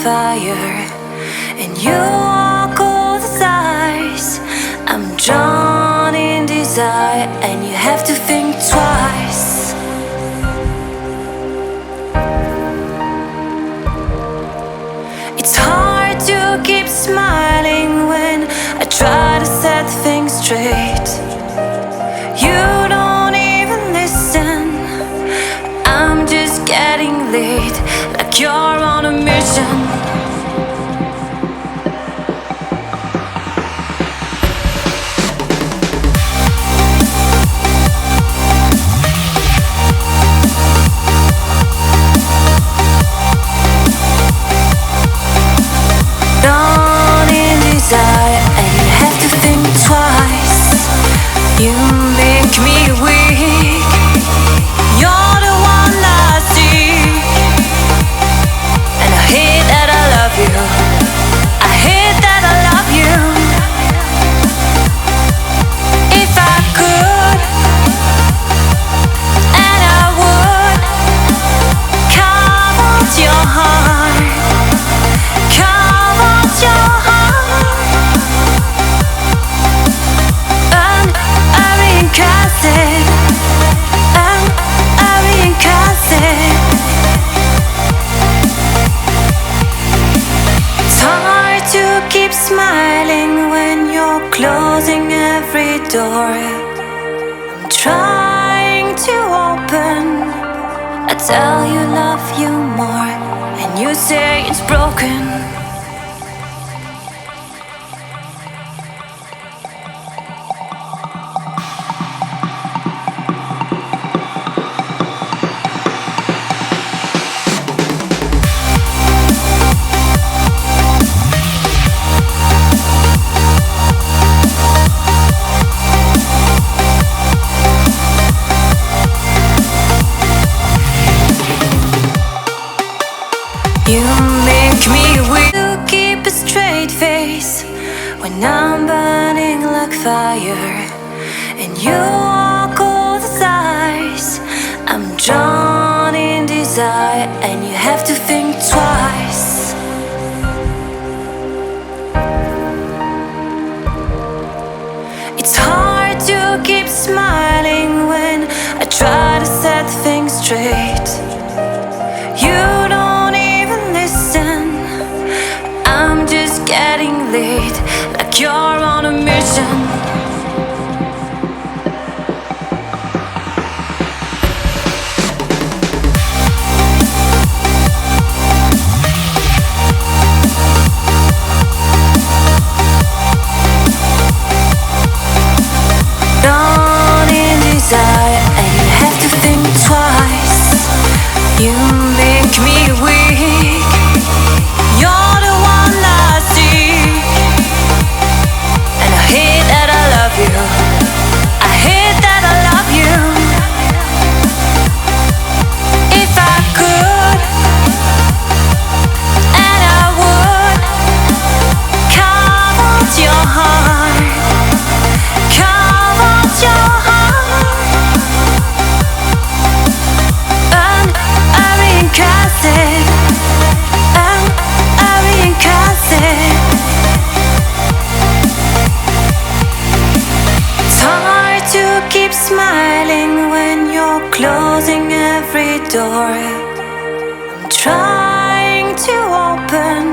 fire, and you walk all the sighs. I'm drawn in desire, and you have to think twice. It's hard to keep smiling when I try to set things straight. You don't even listen. I'm just getting late, like you're on a mission. And you have to think twice. You make me weak. You're the one I see, and I hate that I love you. I hate that I love you. If I could, and I would, carve out your heart, carve out your heart. Keep smiling when you're closing every door. I'm trying to open. I tell you love you more, and you say it's broken. You make me weak to keep a straight face when I'm burning like fire, and you walk all the sighs. I'm drawn in desire, and you have to think twice. It's hard to keep smiling when I try to set things straight. You don't even listen. I'm just getting late, like you're on a mission. Drawn in desire, and you have to think twice. You make me weak. You're the one I see, and I hate that I love you. I hate that I love you. If I could, and I would, carve out your heart, carve out your heart. It's hard to keep smiling when you're closing every door. I'm trying to open.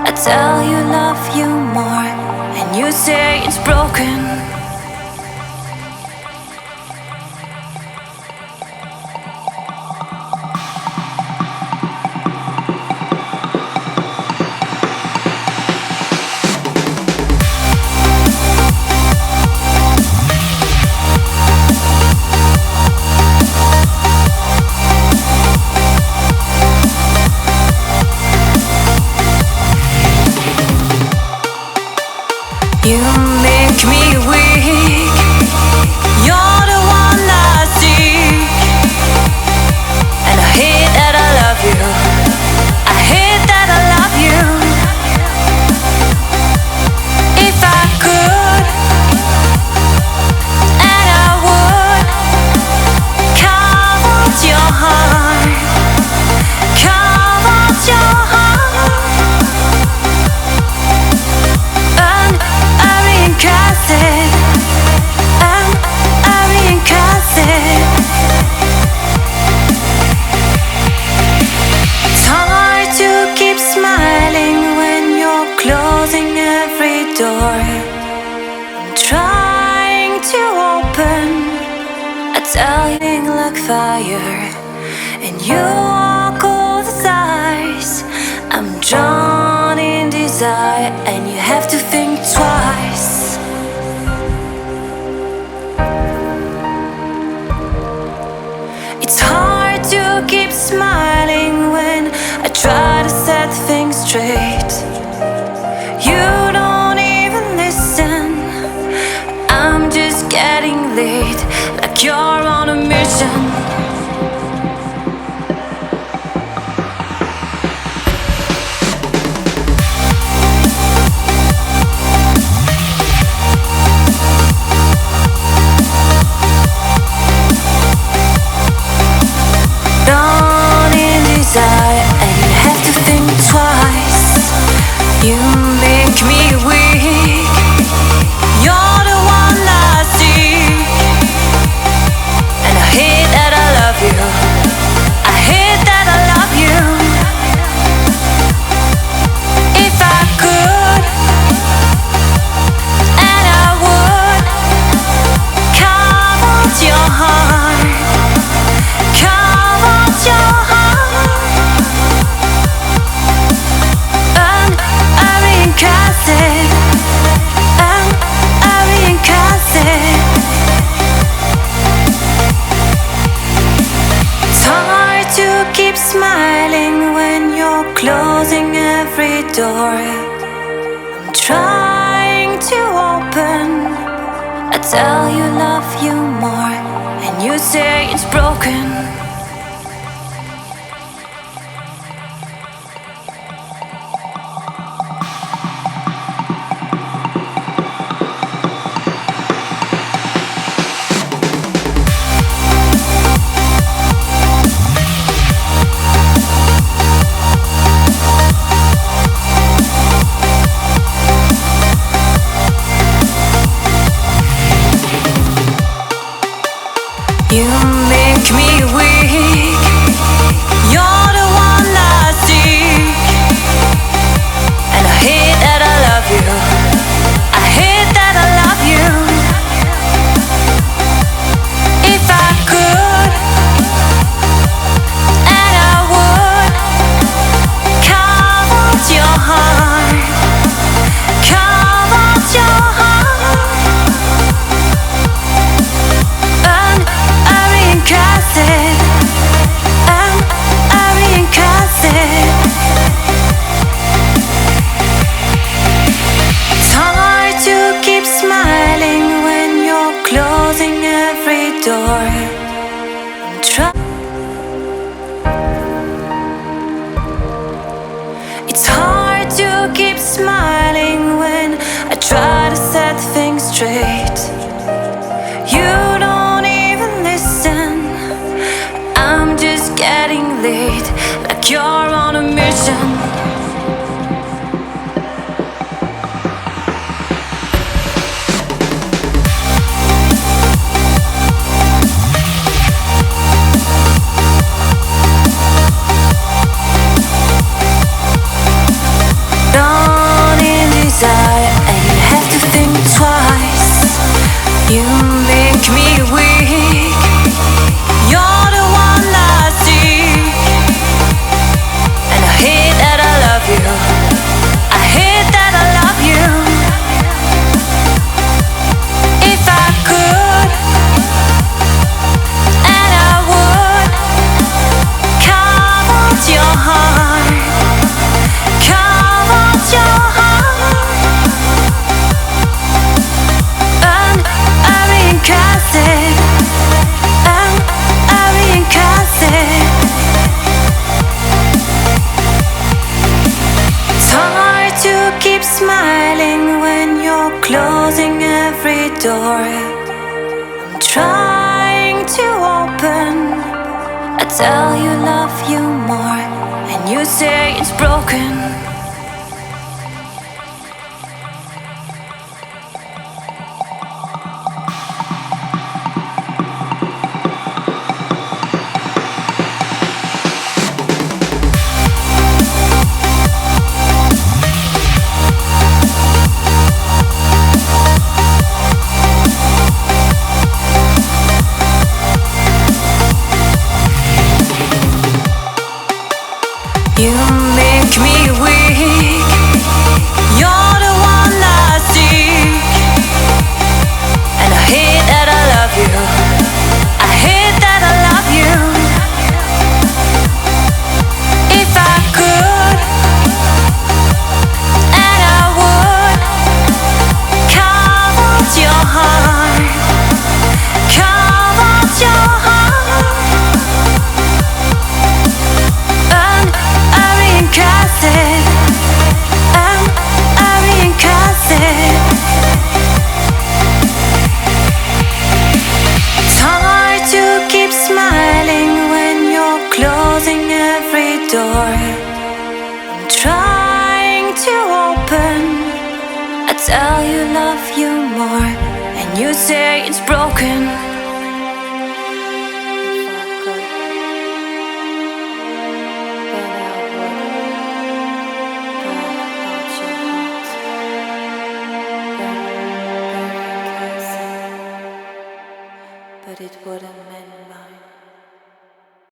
I tell you love you more, and you say it's broken. You make me weak. smiling when you're closing every door. I'm trying to open. I tell you love you more, and you say it's broken. You make me weak. You're the one I seek, and I hate that I love you. I hate that I love you. If I could, and I would, carve out your heart, carve out your heart. It's hard to keep smiling when you're closing every door. It's hard to keep smiling when I try to set things straight. You don't even listen. I'm just getting late, like you're on a mission. Drawn in desire, and you have to think twice. You make me weak. You're the one I seek, and I hate that I love you. I hate that I love you. If I could, and I would, carve out your heart, carve out your heart. And I reincarnate it. It's hard to keep smiling when you're closing every door. I'm trying to open. I tell you love you more, and you say it's broken. You make me weak. You're the one I seek, and I hate that I love you. I hate that I love you. If I could, and I would, carve out your heart, carve out your heart. And I reincarnate it. It's hard to keep smiling when you're closing every door. I'm trying to open. I tell you love you more, and you say it's broken.